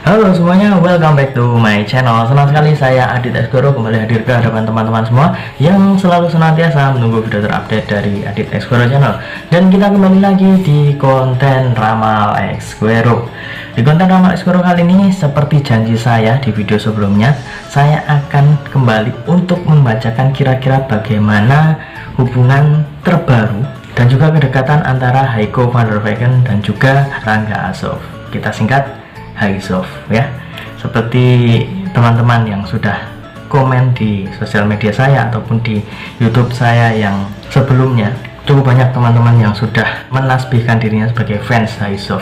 Halo semuanya, welcome back to my channel. Senang sekali saya Adit Esgoro kembali hadir ke hadapan teman-teman semua yang selalu senantiasa menunggu video terupdate dari Adit Esgoro channel. Dan kita kembali lagi di konten Ramal Esgoro. Di konten Ramal Esgoro kali ini, seperti janji saya di video sebelumnya, saya akan kembali untuk membacakan kira-kira bagaimana hubungan terbaru dan juga kedekatan antara Heiko van der Weycken dan juga Rangga Azof. Kita singkat Haizof ya. Seperti teman-teman yang sudah komen di sosial media saya ataupun di YouTube saya yang sebelumnya, cukup banyak teman-teman yang sudah menasbihkan dirinya sebagai fans Haizof.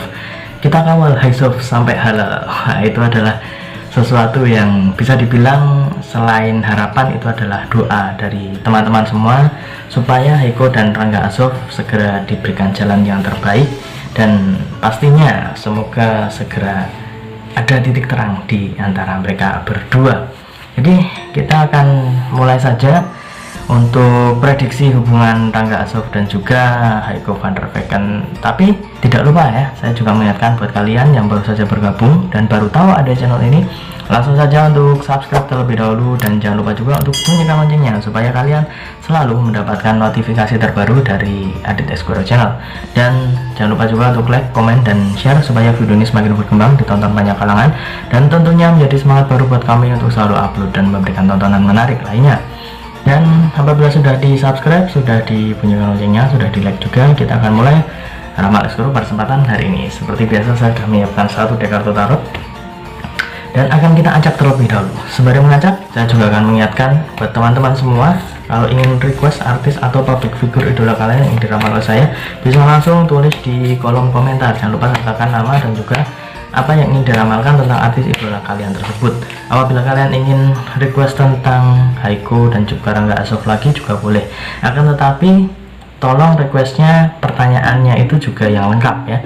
Kita kawal Haizof sampai halal. Nah, itu adalah sesuatu yang bisa dibilang selain harapan, itu adalah doa dari teman-teman semua supaya Heiko dan Rangga Azof segera diberikan jalan yang terbaik, dan pastinya semoga segera ada titik terang di antara mereka berdua. Jadi kita akan mulai saja untuk prediksi hubungan Rangga Azof dan juga Heiko van der Weycken. Tapi tidak lupa ya, saya juga mengingatkan buat kalian yang baru saja bergabung dan baru tahu ada channel ini, langsung saja untuk subscribe terlebih dahulu, dan jangan lupa juga untuk bunyikan loncengnya supaya kalian selalu mendapatkan notifikasi terbaru dari Adit Esgoro channel. Dan jangan lupa juga untuk like, komen, dan share supaya video ini semakin berkembang, ditonton banyak kalangan, dan tentunya menjadi semangat baru buat kami untuk selalu upload dan memberikan tontonan menarik lainnya. Dan apabila sudah di subscribe, sudah dibunyikan loncengnya, sudah di like juga, kita akan mulai Ramal Esgoro pada kesempatan hari ini. Seperti biasa, saya sudah menyiapkan satu deck kartu tarot dan akan kita acak terlebih dahulu. Sembari mengacak, saya juga akan mengingatkan buat teman-teman semua, kalau ingin request artis atau public figure idola kalian yang diramal oleh saya, bisa langsung tulis di kolom komentar. Jangan lupa sertakan nama dan juga apa yang ingin diramalkan tentang artis idola kalian tersebut. Apabila kalian ingin request tentang Heiko dan juga Rangga Azof lagi juga boleh, akan tetapi tolong requestnya pertanyaannya itu juga yang lengkap ya,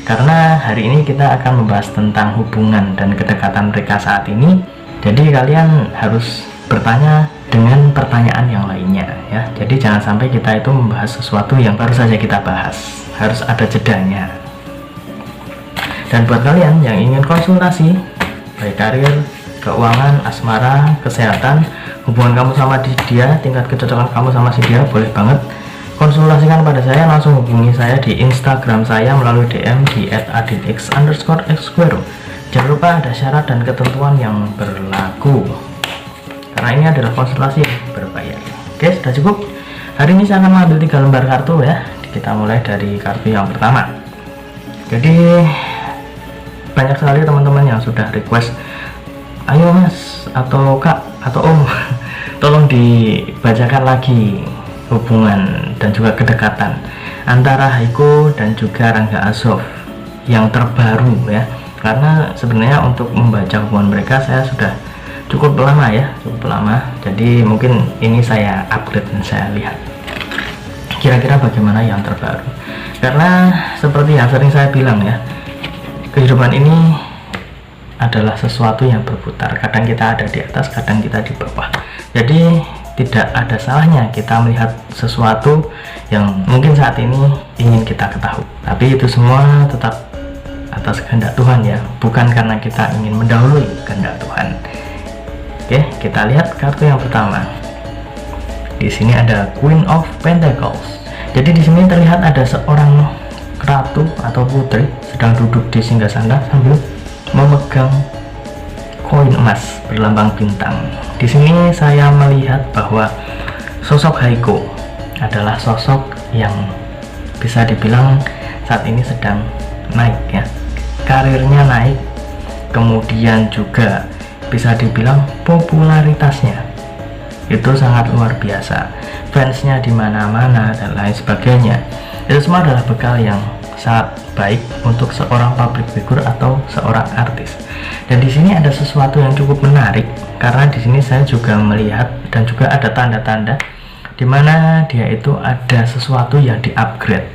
karena hari ini kita akan membahas tentang hubungan dan kedekatan mereka saat ini. Jadi kalian harus bertanya dengan pertanyaan yang lainnya ya. Jadi jangan sampai kita itu membahas sesuatu yang baru saja kita bahas, harus ada jedanya. Dan buat kalian yang ingin konsultasi baik karir, keuangan, asmara, kesehatan, hubungan kamu sama dia, tingkat kecocokan kamu sama si dia, boleh banget konsultasikan pada saya. Langsung hubungi saya di Instagram saya melalui DM di @aditx_esgoro. Jangan lupa ada syarat dan ketentuan yang berlaku, karena ini adalah konsultasi yang berbayar. Oke, sudah cukup. Hari ini saya akan mengambil 3 lembar kartu ya. Kita mulai dari kartu yang pertama. Jadi banyak sekali teman-teman yang sudah request, ayo mas atau kak atau om tolong dibacakan lagi hubungan dan juga kedekatan antara Heiko dan juga Rangga Azof yang terbaru ya. Karena sebenarnya untuk membaca hubungan mereka saya sudah cukup lama ya, cukup lama. Jadi mungkin ini saya upgrade dan saya lihat kira-kira bagaimana yang terbaru. Karena seperti yang sering saya bilang ya, kehidupan ini adalah sesuatu yang berputar. Kadang kita ada di atas, kadang kita di bawah. Jadi tidak ada salahnya kita melihat sesuatu yang mungkin saat ini ingin kita ketahui, tapi itu semua tetap atas kehendak Tuhan ya, bukan karena kita ingin mendahului kehendak Tuhan. Oke, kita lihat kartu yang pertama. Di sini ada Queen of Pentacles. Jadi di sini terlihat ada seorang ratu atau putri sedang duduk di singgasana sambil memegang koin emas berlambang bintang. Di sini saya melihat bahwa sosok Heiko adalah sosok yang bisa dibilang saat ini sedang naik ya. Karirnya naik, kemudian juga bisa dibilang popularitasnya itu sangat luar biasa. Fansnya di mana-mana dan lain sebagainya. Itu semua adalah bekal yang sangat baik untuk seorang public figure atau seorang artis. Dan di sini ada sesuatu yang cukup menarik, karena di sini saya juga melihat dan juga ada tanda-tanda di mana dia itu ada sesuatu yang di-upgrade.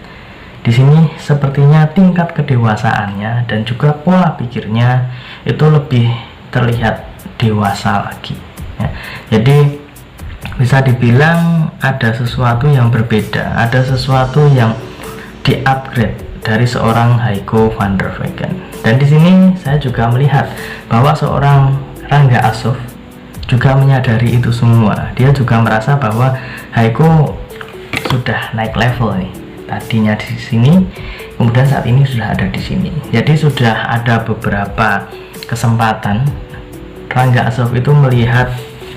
Di sini sepertinya tingkat kedewasaannya dan juga pola pikirnya itu lebih terlihat dewasa lagi ya. Jadi bisa dibilang ada sesuatu yang berbeda, ada sesuatu yang di-upgrade dari seorang Heiko van der Weycken. Dan di sini saya juga melihat bahwa seorang Rangga Azof juga menyadari itu semua. Dia juga merasa bahwa Haiko sudah naik level nih. Tadinya di sini, kemudian saat ini sudah ada di sini. Jadi sudah ada beberapa kesempatan Rangga Azof itu melihat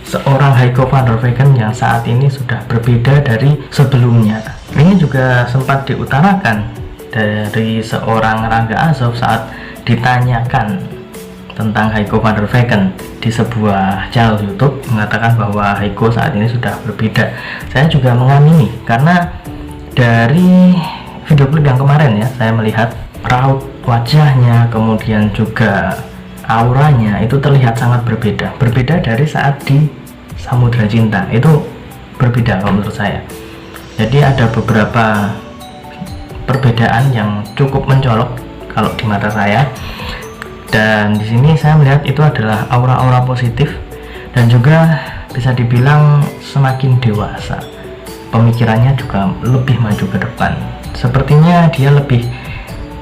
seorang Haiko van der Vecken yang saat ini sudah berbeda dari sebelumnya. Ini juga sempat diutarakan dari seorang Rangga Azof saat ditanyakan tentang Haiko van der Vecken di sebuah channel YouTube, mengatakan bahwa Haiko saat ini sudah berbeda. Saya juga mengamini, karena dari video klip yang kemarin ya, saya melihat raut wajahnya, kemudian juga auranya itu terlihat sangat berbeda dari saat di Samudra Cinta. Itu berbeda kalau menurut saya. Jadi ada beberapa perbedaan yang cukup mencolok kalau di mata saya, dan di sini saya melihat itu adalah aura-aura positif dan juga bisa dibilang semakin dewasa. Pemikirannya juga lebih maju ke depan. Sepertinya dia lebih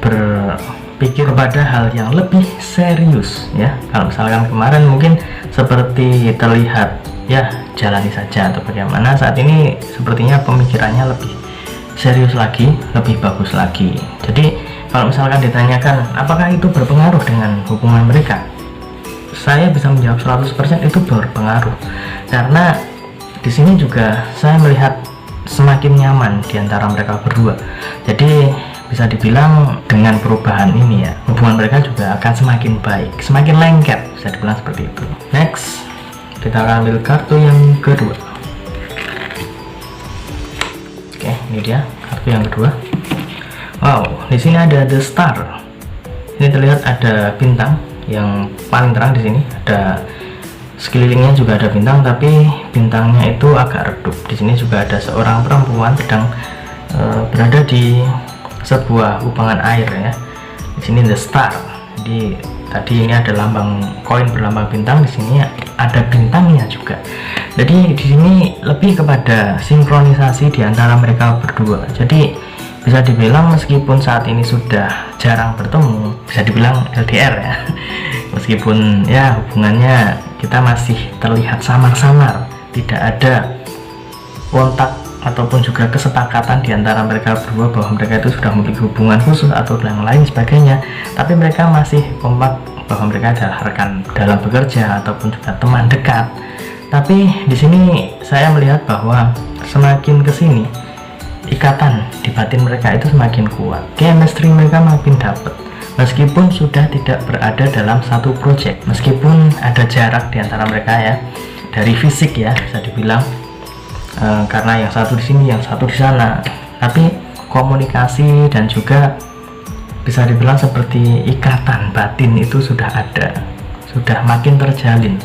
berpikir pada hal yang lebih serius ya. Kalau misalkan kemarin mungkin seperti terlihat ya jalani saja atau bagaimana, saat ini sepertinya pemikirannya lebih serius lagi, lebih bagus lagi. Jadi kalau misalkan ditanyakan apakah itu berpengaruh dengan hubungan mereka, saya bisa menjawab 100% itu berpengaruh, karena di sini juga saya melihat semakin nyaman di antara mereka berdua. Jadi bisa dibilang dengan perubahan ini ya, hubungan mereka juga akan semakin baik, semakin lengket, bisa dibilang seperti itu. Next, kita akan ambil kartu yang kedua. Oke, ini dia kartu yang kedua. Wow, di sini ada The Star. Ini terlihat ada bintang yang paling terang di sini. Ada sekelilingnya juga ada bintang, tapi bintangnya itu agak redup. Di sini juga ada seorang perempuan sedang berada di sebuah kubangan air ya. Di sini The Star. Jadi tadi ini ada lambang koin berlambang bintang, di sini ada bintangnya juga. Jadi di sini lebih kepada sinkronisasi di antara mereka berdua. Jadi bisa dibilang meskipun saat ini sudah jarang bertemu, bisa dibilang LDR ya. Meskipun ya hubungannya kita masih terlihat samar-samar, tidak ada kontak ataupun juga kesepakatan di antara mereka berdua bahwa mereka itu sudah memiliki hubungan khusus atau yang lain sebagainya, tapi mereka masih kompak bahwa mereka adalah rekan dalam bekerja ataupun juga teman dekat. Tapi di sini saya melihat bahwa semakin kesini ikatan di batin mereka itu semakin kuat, chemistry mereka makin dapat, meskipun sudah tidak berada dalam satu project, meskipun ada jarak di antara mereka ya, dari fisik ya bisa dibilang, karena yang satu di sini, yang satu di sana, tapi komunikasi dan juga bisa dibilang seperti ikatan batin itu sudah ada, sudah makin terjalin.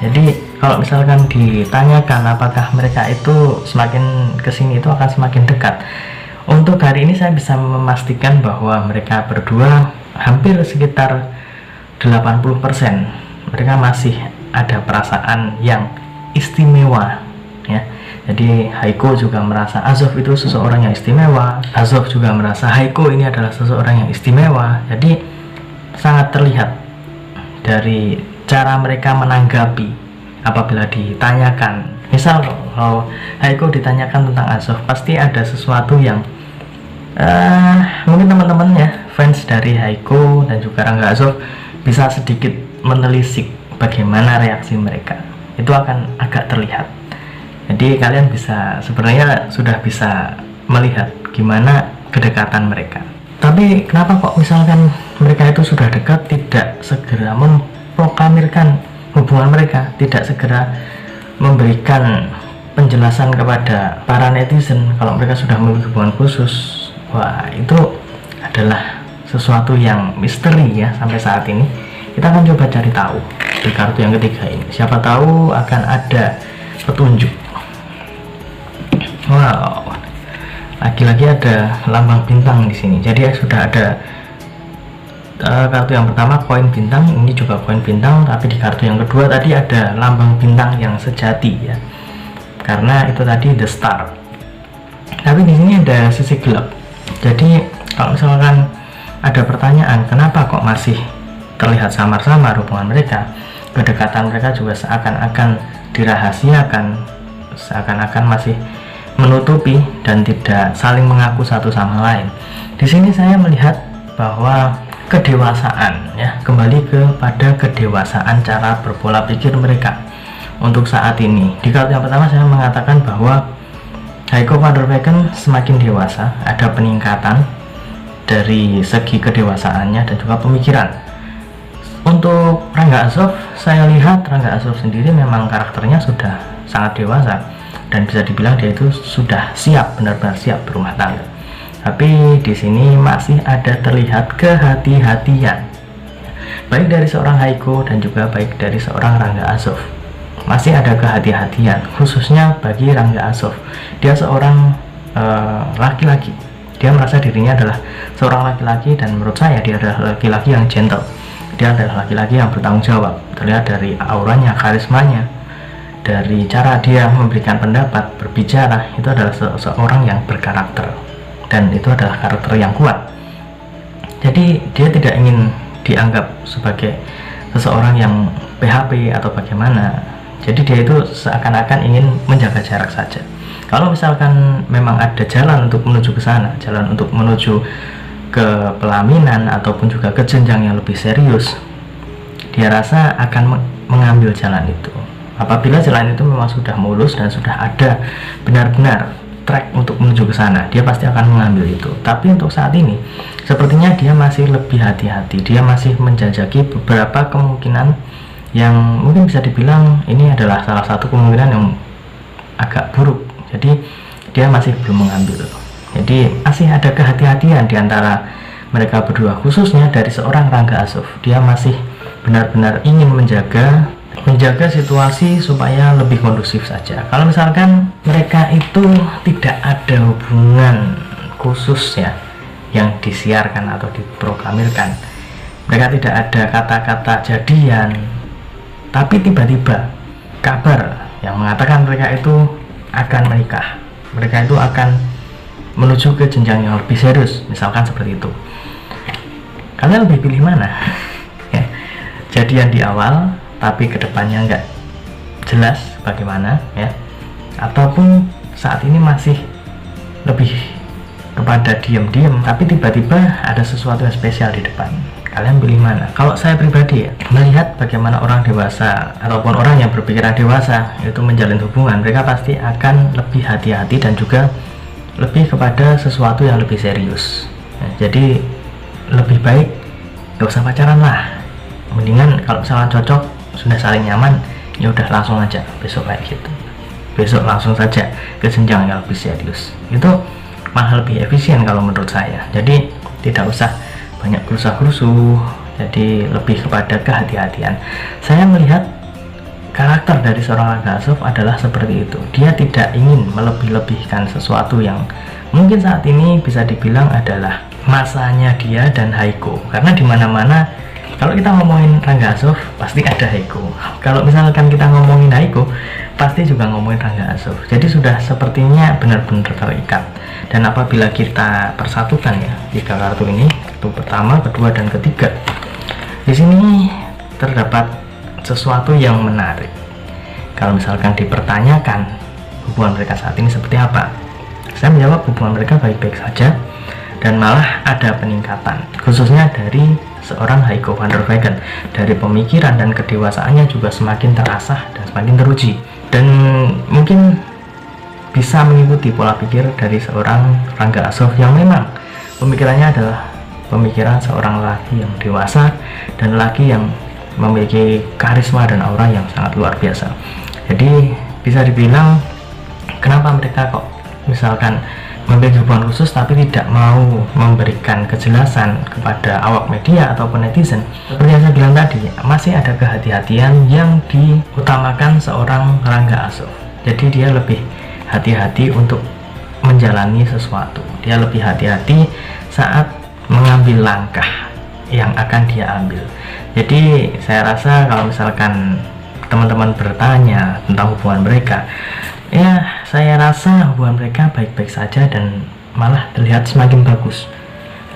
Jadi kalau misalkan ditanyakan apakah mereka itu semakin kesini itu akan semakin dekat, untuk hari ini saya bisa memastikan bahwa mereka berdua hampir sekitar 80% mereka masih ada perasaan yang istimewa ya. Jadi Haiko juga merasa Azof itu seseorang yang istimewa, Azof juga merasa Haiko ini adalah seseorang yang istimewa. Jadi sangat terlihat dari cara mereka menanggapi apabila ditanyakan. Misal kalau Haiko ditanyakan tentang Azof, pasti ada sesuatu yang mungkin teman-teman ya, fans dari Haiko dan juga Rangga Azof bisa sedikit menelisik bagaimana reaksi mereka. Itu akan agak terlihat. Jadi kalian bisa, sebenarnya sudah bisa melihat gimana kedekatan mereka. Tapi kenapa kok misalkan mereka itu sudah dekat tidak segera memproklamirkan hubungan mereka, tidak segera memberikan penjelasan kepada para netizen kalau mereka sudah memiliki hubungan khusus? Wah, itu adalah sesuatu yang misteri ya sampai saat ini. Kita akan coba cari tahu di kartu yang ketiga ini. Siapa tahu akan ada petunjuk. Wow, lagi-lagi ada lambang bintang di sini. Jadi sudah ada kartu yang pertama koin bintang, ini juga koin bintang, tapi di kartu yang kedua tadi ada lambang bintang yang sejati ya, karena itu tadi The Star. Tapi di sini ada sisi gelap. Jadi kalau misalkan ada pertanyaan, kenapa kok masih terlihat samar-samar hubungan mereka? Kedekatan mereka juga seakan-akan dirahasiakan, seakan-akan masih menutupi dan tidak saling mengaku satu sama lain. Di sini saya melihat bahwa kedewasaan, ya, kembali kepada kedewasaan cara berpola pikir mereka untuk saat ini. Di kartu yang pertama saya mengatakan bahwa Heiko van der Weyden semakin dewasa, ada peningkatan dari segi kedewasaannya dan juga pemikiran. Untuk Rangga Azov, saya lihat Rangga Azov sendiri memang karakternya sudah sangat dewasa dan bisa dibilang dia itu sudah siap, benar-benar siap berumah tangga. Tapi di sini masih ada terlihat kehati-hatian, baik dari seorang Heiko dan juga baik dari seorang Rangga Azov. Masih ada kehati-hatian, khususnya bagi Rangga Azov. Dia seorang laki-laki. Dia merasa dirinya adalah seorang laki-laki dan menurut saya dia adalah laki-laki yang gentle. Dia adalah laki-laki yang bertanggung jawab. Terlihat dari auranya, karismanya, dari cara dia memberikan pendapat, berbicara, itu adalah seorang yang berkarakter dan itu adalah karakter yang kuat. Jadi dia tidak ingin dianggap sebagai seseorang yang PHP atau bagaimana. Jadi dia itu seakan-akan ingin menjaga jarak saja. Kalau misalkan memang ada jalan untuk menuju ke sana, jalan untuk menuju ke pelaminan ataupun juga ke jenjang yang lebih serius, dia rasa akan mengambil jalan itu. Apabila jalan itu memang sudah mulus dan sudah ada benar-benar track untuk menuju ke sana, dia pasti akan mengambil itu. Tapi untuk saat ini sepertinya dia masih lebih hati-hati. Dia masih menjajaki beberapa kemungkinan yang mungkin bisa dibilang ini adalah salah satu kemungkinan yang agak buruk. Jadi dia masih belum mengambil. Jadi masih ada kehati-hatian di antara mereka berdua, khususnya dari seorang Rangga Azov. Dia masih benar-benar ingin menjaga situasi supaya lebih kondusif saja. Kalau misalkan mereka itu tidak ada hubungan khusus ya yang disiarkan atau diproklamirkan, mereka tidak ada kata-kata jadian, tapi tiba-tiba kabar yang mengatakan mereka itu akan menikah, mereka itu akan menuju ke jenjang yang lebih serius, misalkan seperti itu. Kalian lebih pilih mana? Ya, jadian di awal tapi kedepannya nggak jelas bagaimana, ya, ataupun saat ini masih lebih kepada diam-diam tapi tiba-tiba ada sesuatu yang spesial di depan. Kalian pilih mana? Kalau saya pribadi ya, melihat bagaimana orang dewasa ataupun orang yang berpikiran dewasa itu menjalin hubungan, mereka pasti akan lebih hati-hati dan juga lebih kepada sesuatu yang lebih serius. Jadi lebih baik gak usah pacaran lah, mendingan kalau misalnya cocok, sudah saling nyaman, ya udah langsung aja besok kayak gitu, besok langsung saja ke jenjang yang lebih serius. Itu malah lebih efisien kalau menurut saya. Jadi tidak usah banyak gerusa-gerusu, jadi lebih kepada kehati-hatian. Saya melihat karakter dari seorang Rangga Azov adalah seperti itu. Dia tidak ingin melebih-lebihkan sesuatu yang mungkin saat ini bisa dibilang adalah masanya dia dan Heiko. Karena dimana-mana kalau kita ngomongin Rangga Azov pasti ada Heiko. Kalau misalkan kita ngomongin Heiko pasti juga ngomongin Rangga Azov. Jadi sudah sepertinya benar-benar terikat. Dan apabila kita persatukan ya tiga kartu ini, kartu pertama, kedua, dan ketiga, di sini terdapat sesuatu yang menarik. Kalau misalkan dipertanyakan hubungan mereka saat ini seperti apa, saya menjawab hubungan mereka baik-baik saja dan malah ada peningkatan, khususnya dari seorang Heiko van der Weyden. Dari pemikiran dan kedewasaannya juga semakin terasah dan semakin teruji, dan mungkin bisa mengikuti pola pikir dari seorang Rangga Azov yang memang pemikirannya adalah pemikiran seorang laki yang dewasa dan laki yang memiliki karisma dan aura yang sangat luar biasa. Jadi bisa dibilang kenapa mereka kok misalkan memiliki hubungan khusus tapi tidak mau memberikan kejelasan kepada awak media ataupun netizen. Seperti yang saya bilang tadi, masih ada kehati-hatian yang diutamakan seorang Rangga Azov. Jadi dia lebih hati-hati untuk menjalani sesuatu, dia lebih hati-hati saat mengambil langkah yang akan dia ambil. Jadi saya rasa kalau misalkan teman-teman bertanya tentang hubungan mereka, ya saya rasa hubungan mereka baik-baik saja dan malah terlihat semakin bagus.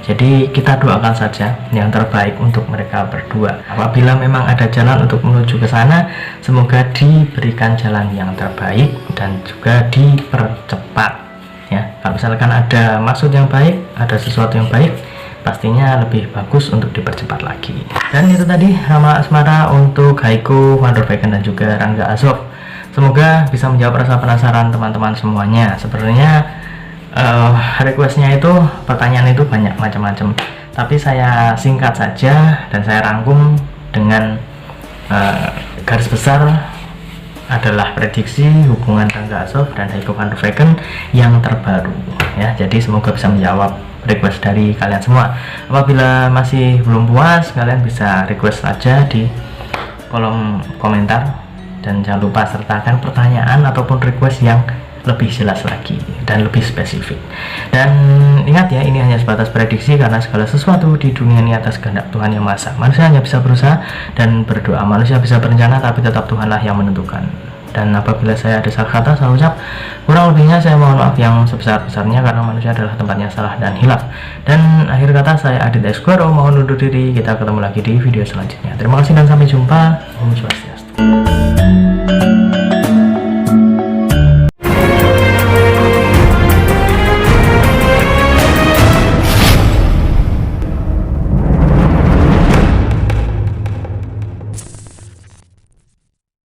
Jadi kita doakan saja yang terbaik untuk mereka berdua. Apabila memang ada jalan untuk menuju ke sana, semoga diberikan jalan yang terbaik dan juga dipercepat ya. Kalau misalkan ada maksud yang baik, ada sesuatu yang baik, pastinya lebih bagus untuk dipercepat lagi. Dan itu tadi nama asmara untuk Haiko van der Vecken dan juga Rangga Azov. Semoga bisa menjawab rasa penasaran teman-teman semuanya. Sebenarnya requestnya itu, pertanyaan itu banyak macam-macam, tapi saya singkat saja dan saya rangkum dengan garis besar adalah prediksi hubungan Rangga Azov dan Haiko van der Vecken yang terbaru ya. Jadi semoga bisa menjawab request dari kalian semua. Apabila masih belum puas, kalian bisa request saja di kolom komentar, dan jangan lupa sertakan pertanyaan ataupun request yang lebih jelas lagi dan lebih spesifik. Dan ingat ya, ini hanya sebatas prediksi karena segala sesuatu di dunia ini atas kehendak Tuhan Yang Maha Esa. Manusia hanya bisa berusaha dan berdoa, manusia bisa berencana, tapi tetap Tuhanlah yang menentukan. Dan apabila saya ada salah kata, salah ucap, kurang lebihnya saya mohon maaf yang sebesar-besarnya, karena manusia adalah tempatnya salah dan hilaf. Dan akhir kata, saya Adit Esquero mohon undur diri. Kita ketemu lagi di video selanjutnya. Terima kasih dan sampai jumpa. Om Swastiastu.